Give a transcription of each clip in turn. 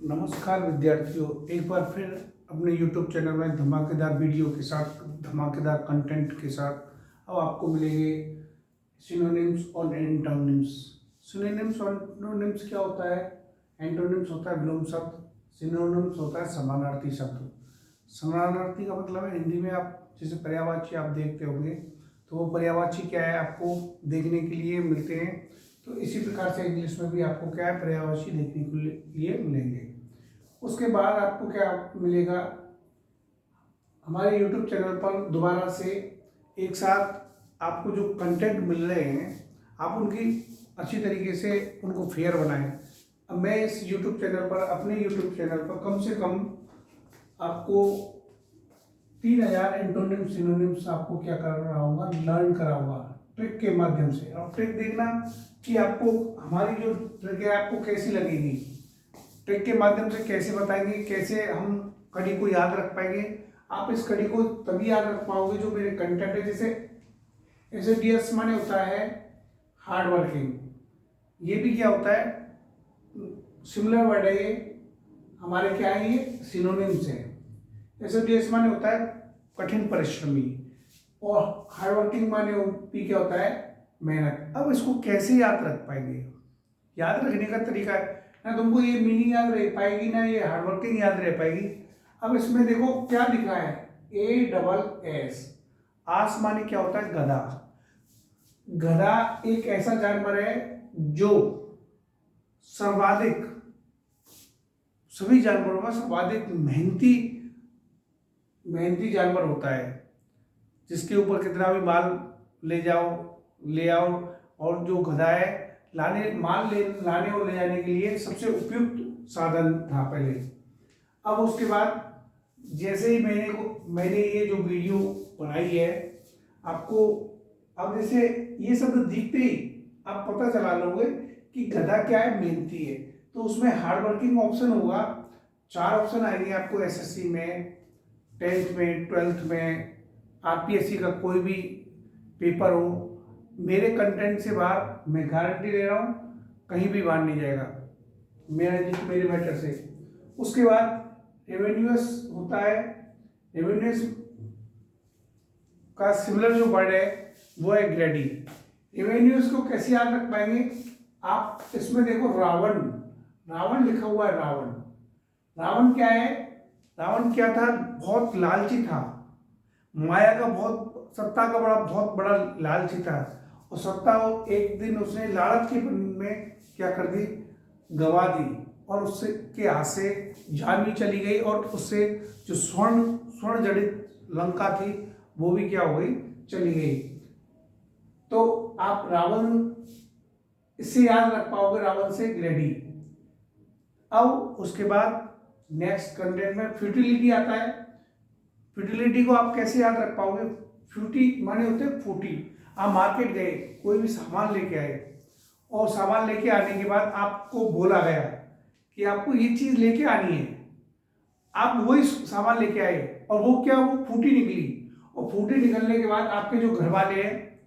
नमस्कार विद्यार्थियों, एक बार फिर अपने YouTube चैनल में धमाकेदार वीडियो के साथ, धमाकेदार कंटेंट के साथ अब आपको मिलेंगे सिनोनिम्स और एंटोनिम्स। सिनोनिम्स और एंटोनिम्स क्या होता है? एंटोनिम्स होता है विलोम शब्द, सिनोनिम्स होता है समानार्थी शब्द। समानार्थी का मतलब है हिंदी में आप जैसे पर्यायवाची आप देखते होंगे, तो वो पर्यायवाची क्या है आपको देखने के लिए मिलते हैं। तो इसी प्रकार से इंग्लिश में भी आपको क्या है, पर्यायवाची देखने के लिए मिलेंगे। उसके बाद आपको क्या मिलेगा, हमारे YouTube चैनल पर दोबारा से एक साथ आपको जो कंटेंट मिल रहे हैं, आप उनकी अच्छी तरीके से उनको फेयर बनाएं। अब मैं इस YouTube चैनल पर, अपने YouTube चैनल पर कम से कम आपको 3000 एंटोनिम सिनोनिम्स आपको क्या कर रहा हूँ, लर्न कराऊंगा ट्रिक के माध्यम से। और ट्रिक देखना कि आपको हमारी जो ट्रिक है आपको कैसी लगेगी। ट्रिक के माध्यम से कैसे बताएंगे, कैसे हम कड़ी को याद रख पाएंगे। आप इस कड़ी को तभी याद रख पाओगे जो मेरे कंटेंट है। जैसे SADS माने होता है हार्ड वर्किंग, ये भी क्या होता है, सिमिलर वर्ड है ये, हमारे क्या है, ये सिनोनिम्स है। SADS माने होता है कठिन परिश्रमी, और हार्ड वर्किंग माने भी क्या होता है, मेहनत। अब इसको कैसे याद रख पाएंगे? याद रखने का तरीका है ना, तुमको ये मीनिंग याद रह पाएगी ना ये हार्ड वर्किंग याद रह पाएगी। अब इसमें देखो क्या दिख रहा है, ASS। आस माने क्या होता है, गधा। गधा एक ऐसा जानवर है जो सर्वाधिक, सभी जानवरों में सर्वाधिक मेहनती जानवर होता है, जिसके ऊपर कितना भी माल ले आओ। और जो गधा है लाने और ले जाने के लिए सबसे उपयुक्त साधन था पहले। अब उसके बाद जैसे ही मैंने ये जो वीडियो बनाई है आपको, अब जैसे ये शब्द दिखते ही आप पता चला लोगे कि गधा क्या है, मेहनती है। तो उसमें हार्ड वर्किंग ऑप्शन होगा, 4 ऑप्शन आएंगे आपको SSC में, 10th में, 12th में, RPSC का कोई भी पेपर हो। मेरे कंटेंट से बाहर मैं गारंटी दे रहा हूँ कहीं भी बाहर नहीं जाएगा मेरे मैटर से। उसके बाद रेवेन्यूअस होता है, रेवेन्यूअस का सिमिलर जो वर्ड है वो है ग्रेडी। रेवेन्यूअस को कैसे याद रख पाएंगे आप? इसमें देखो रावण लिखा हुआ है। रावण क्या है, रावण क्या था, बहुत लालची था, माया का सत्ता का बहुत बड़ा लालची था। और सत्ता एक दिन उसने लालच के में क्या कर दी, गवा दी, और उससे के हाथ से जान भी चली गई, और उससे जो स्वर्ण जड़ित लंका थी वो भी क्या हो गई, चली गई। तो आप रावण इससे याद रख पाओगे, रावण से ग्रेडी। अब उसके बाद नेक्स्ट कंटेंट में फ्यूटिलिटी आता है। फ्यूटिलिटी को आप कैसे याद रख पाओगे? फ्यूटी माने होते हैं फूटी। आप मार्केट गए, कोई भी सामान लेके आए, और सामान लेके आने के बाद आपको बोला गया कि आपको ये चीज लेके आनी है, आप वही सामान लेके आए, और वो क्या, वो फूटी निकली। और फूटी निकलने के बाद आपके जो घर वाले हैं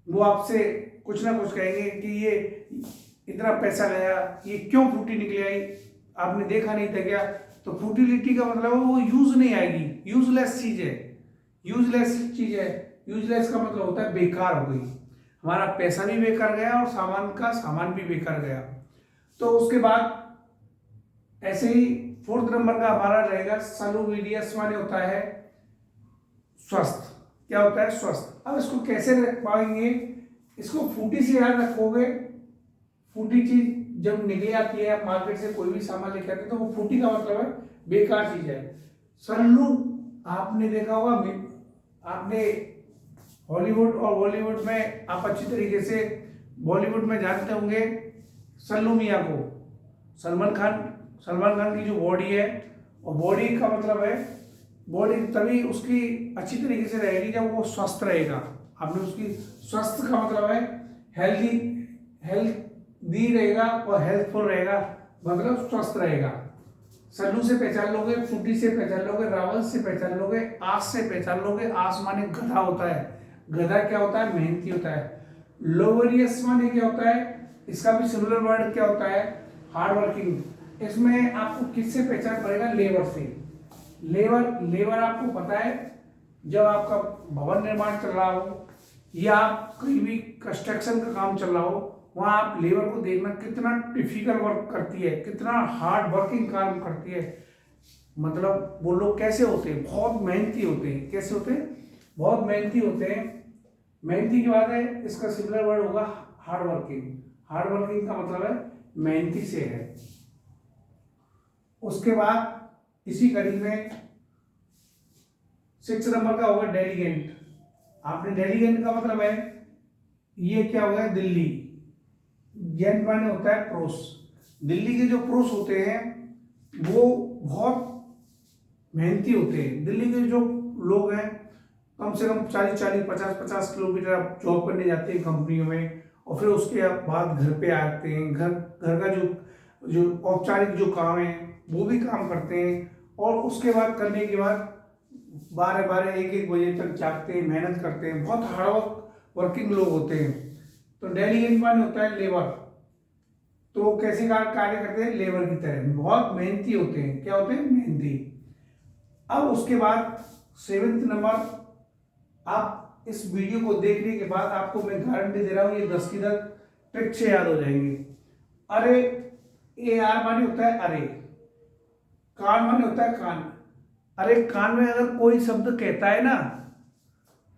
वो आपसे कुछ ना कुछ कहेंगे कि ये इतना पैसा गया, ये क्यों फूटी निकली आई, आपने देखा नहीं था क्या? तो फ्यूटिलिटी का मतलब वो यूज नहीं आएगी, यूजलेस चीज है। यूजलेस का मतलब होता है बेकार हो गई, हमारा पैसा भी बेकार गया और सामान भी बेकार गया। तो उसके बाद ऐसे ही 4th नंबर का हमारा रहेगा सलूविडियस, माने होता है स्वस्थ। क्या होता है, स्वस्थ। अब इसको कैसे रख पाएंगे? इसको फूटी से याद रखोगे। फूटी चीज जब निकल आती है, आप मार्केट से कोई भी सामान लेके आते हैं तो वो फूटी का मतलब है बेकार चीज है। सल्लू आपने देखा होगा, आपने हॉलीवुड और बॉलीवुड में आप अच्छी तरीके से बॉलीवुड में जानते होंगे सल्लू मियां को, सलमान खान की जो बॉडी है, और बॉडी का मतलब है, बॉडी तभी उसकी अच्छी तरीके से रहेगी जब वो स्वस्थ रहेगा। आपने उसकी स्वस्थ का मतलब है हेल्दी रहेगा, और हेल्थफुल रहेगा मतलब स्वस्थ रहेगा। सल्लू से पहचान लोगे, फूटी से पहचान लोगे, रावण से पहचान लोगे, आस से पहचान लोगे। आस माने गधा होता है, गधा क्या होता है, मेहनती होता है। लोवेरियस माने क्या होता है, इसका भी सिमिलर वर्ड क्या होता है, हार्ड वर्किंग। इसमें आपको किससे पहचान पड़ेगा? लेबर से। लेबर लेबर आपको पता है, जब आपका भवन निर्माण चल रहा हो या आप कहीं भी कंस्ट्रक्शन का काम चल रहा हो, वहां आप लेबर को देखना कितना डिफिकल्ट वर्क करती है, कितना हार्ड वर्किंग काम करती है। मतलब वो लोग कैसे होते हैं? बहुत मेहनती होते हैं। कैसे होते हैं? बहुत मेहनती होते हैं। मेहनती की बात है, इसका सिमिलर वर्ड होगा हार्ड वर्किंग। हार्ड वर्किंग का मतलब है मेहनती से है। उसके बाद इसी कड़ी में 6 नंबर का होगा डेलीगेंट। आपने डेलीगेंट का मतलब है, ये क्या होगा? दिल्ली। गेंट माने होता है प्रोस। दिल्ली के जो प्रोस होते हैं वो बहुत मेहनती होते हैं। दिल्ली के जो लोग हैं कम से कम 40-40, 50-50 किलोमीटर आप जॉब करने जाते हैं कंपनियों में, और फिर उसके बाद घर पे आते हैं। घर घर का जो जो औपचारिक जो काम है वो भी काम करते हैं, और उसके बाद करने के बाद 12-12, 1-1 बजे तक जागते हैं, मेहनत करते हैं। बहुत हार्ड वर्किंग लोग होते हैं। तो डेलीगेंट माने होता है लेबर। तो कैसे कार्य करते हैं? लेबर की तरह बहुत मेहनती होते हैं। क्या होते हैं? मेहनती। अब उसके बाद 7th नंबर, आप इस वीडियो को देखने के बाद आपको मैं गारंटी दे रहा हूं ये 10 की 10 ट्रिक से याद हो जाएंगे। अरे, ए आर माने होता है अरे। कान माने होता है कान। अरे, कान में अगर कोई शब्द कहता है ना,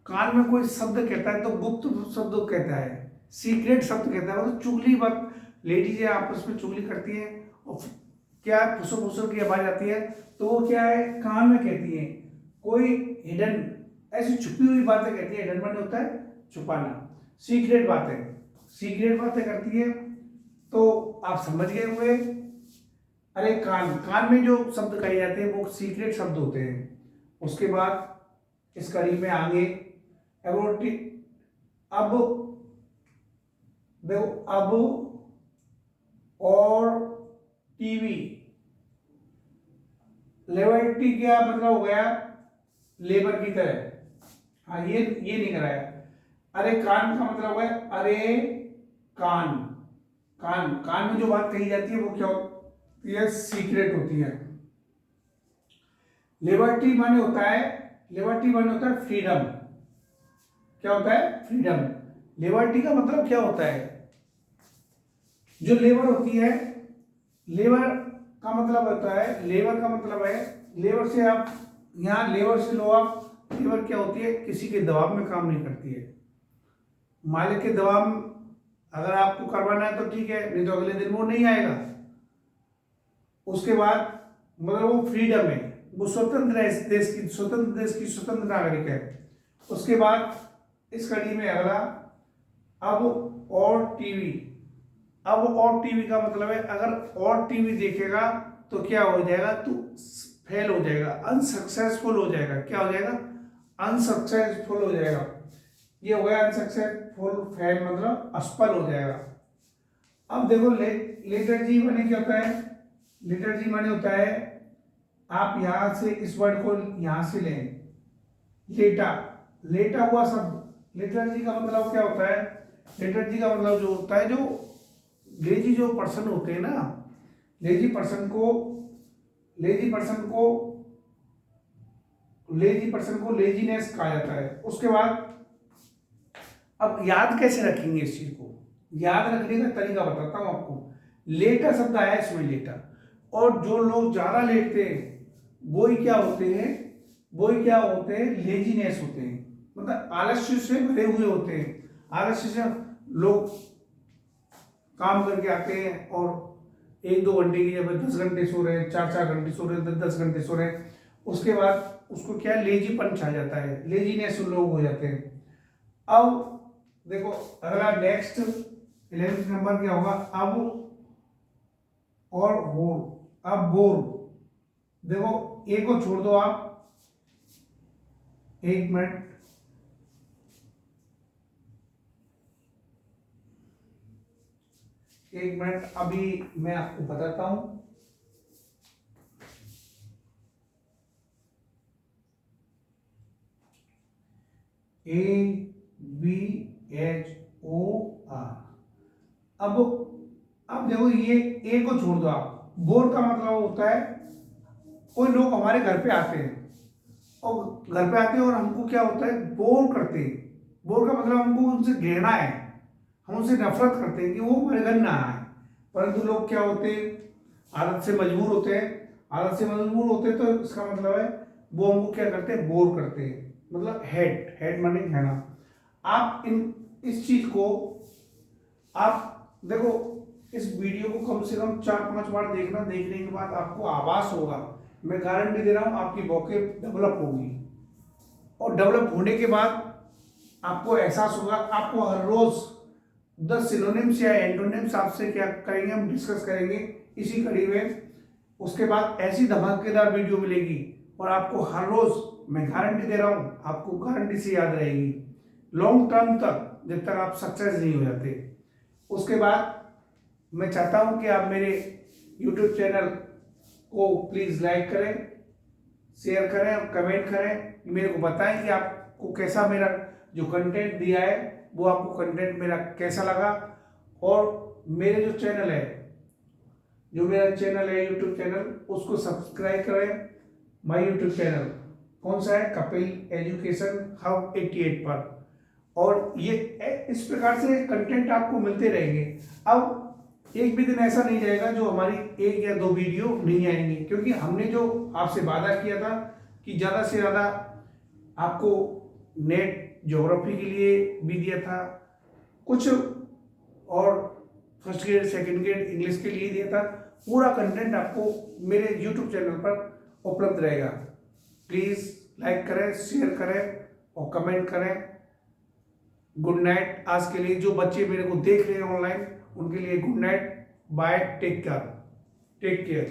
कान में कोई शब्द कहता है तो गुप्त शब्द कहता है, सीक्रेट शब्द कहता है। मतलब चुगली बात, लेडीज आपस में चुगली करती हैं और क्या फुसर फुसर की आवाज आती है, तो वो क्या है? कान में कहती है। कोई हिडन, ऐसी छुपी हुई बातें कहती है। हिडन माने होता है छुपाना। सीक्रेट बातें, सीक्रेट बातें करती है। तो आप समझ गए हुए। अरे, कान कान में जो शब्द कहे जाते हैं वो सीक्रेट शब्द होते हैं। उसके बाद इस कड़ी में आगे एबोटी। अब देखो, अब और टीवी। लेबर्टी क्या मतलब हो गया? लेबर की तरह। हाँ, ये नहीं कराया। अरे, कान का मतलब हो गया अरे कान। कान कान में जो बात कही जाती है वो क्या होती है? सीक्रेट होती है। लिबर्टी माने होता है, लिबर्टी माने होता है फ्रीडम। क्या होता है? फ्रीडम। लिबर्टी का मतलब क्या होता है? जो लेबर होती है, लेबर का मतलब होता है, लेबर का मतलब है, लेबर से आप यहाँ लेबर से लो आप। लेबर क्या होती है? किसी के दबाव में काम नहीं करती है। मालिक के दबाव में अगर आपको करवाना है तो ठीक है, नहीं तो अगले दिन वो नहीं आएगा। उसके बाद मतलब वो फ्रीडम है, वो स्वतंत्र है, इस देश की स्वतंत्र, देश की स्वतंत्र नागरिक है। उसके बाद इस कड़ी में अगला, अब और टीवी। अब और टीवी का मतलब है, अगर और टीवी देखेगा तो क्या हो जाएगा? तो फेल हो जाएगा, अनसक्सेसफुल हो जाएगा। क्या हो जाएगा? अनसक्सेसफुल हो जाएगा। ये हो गया अनसक्सेसफुल, फेल मतलब असफल हो जाएगा। अब देखो, लेटर जी माने क्या होता है? लेटर जी माने होता है, आप यहां से इस वर्ड को यहां से लें, लेटा। लेटा हुआ शब्द। लेटर जी का मतलब क्या होता है? लेटर जी का मतलब जो होता है, जो लेजी जो पर्सन होते हैं ना, लेजी पर्सन को, लेजी पर्सन को, लेजी पर्सन को लेजीनेस कहा जाता है। उसके बाद अब याद कैसे रखेंगे इस चीज को? याद रखने का तरीका बताता हूं आपको। लेटा शब्द आया इसमें, लेटा। और जो लोग ज्यादा लेटते हैं वो ही क्या होते हैं? वो ही क्या होते हैं? लेजीनेस होते हैं। मतलब आलस्य से भरे हुए होते हैं। आलस्य से लोग काम करके आते हैं और 1-2 घंटे की जगह 10 घंटे सो रहे हैं, 4-4 घंटे सो रहे हैं, 10-10 घंटे सो रहे हैं। उसके बाद उसको क्या? लेजीपन छा जाता है, लेजीनेस लोग हो जाते हैं। अब देखो, अगला नेक्स्ट 11th नंबर क्या होगा? अब और बोर। अब बोर, देखो ए को छोड़ दो आप, 1 मिनट। अभी मैं आपको बताता हूं। ABHOR। अब देखो, ये ए को छोड़ दो आप, बोर का मतलब होता है कोई लोग हमारे घर पे आते हैं और घर पे आते हैं और हमको क्या होता है, बोर करते हैं। बोर का मतलब हमको उनसे घृणा है, हम उनसे नफरत करते हैं कि वो हमारे घर ना आए। परंतु लोग क्या होते हैं, आदत से मजबूर होते हैं। आदत से मजबूर होते हैं तो इसका मतलब है वो हमको क्या करते हैं, बोर करते हैं। मतलब हेड हेड माने घृणा। आप इन इस चीज को आप देखो, इस वीडियो को कम से कम 4-5 बार देखना। देखने के बाद आपको आभास होगा, मैं गारंटी दे रहा हूं आपकी वोकेब डेवलप होगी। और डेवलप होने के बाद आपको एहसास होगा, आपको हर रोज 10 सिनोनिम्स या एंटोनिम्स आपसे क्या करेंगे, हम डिस्कस करेंगे इसी कड़ी में। उसके बाद ऐसी धमाकेदार वीडियो मिलेगी और आपको हर रोज, मैं गारंटी दे रहा हूं, आपको गारंटी से याद रहेगी लॉन्ग टर्म तक, जब तक आप सक्सेस नहीं हो जाते। उसके बाद मैं चाहता हूं कि आप मेरे यूट्यूब चैनल को प्लीज़ लाइक करें, शेयर करें और कमेंट करें। मेरे को बताएं कि आपको कैसा मेरा जो कंटेंट दिया है वो आपको कंटेंट मेरा कैसा लगा। और मेरे जो चैनल है, जो मेरा चैनल है यूट्यूब चैनल, उसको सब्सक्राइब करें। माय यूट्यूब चैनल कौन सा है, कपिल एजुकेशन हब 88 पर। और ये इस प्रकार से कंटेंट आपको मिलते रहेंगे। अब एक भी दिन ऐसा नहीं जाएगा जो हमारी 1 या 2 वीडियो नहीं आएंगी, क्योंकि हमने जो आपसे वादा किया था कि ज़्यादा से ज़्यादा आपको नेट ज्योग्राफी के लिए भी दिया था कुछ, और first grade second grade English के लिए दिया था। पूरा कंटेंट आपको मेरे यूट्यूब चैनल पर उपलब्ध रहेगा। प्लीज़ लाइक करें, शेयर करें और कमेंट करें। गुड नाइट आज के लिए। जो बच्चे मेरे को देख रहे हैं ऑनलाइन, उनके लिए good night, bye, take care.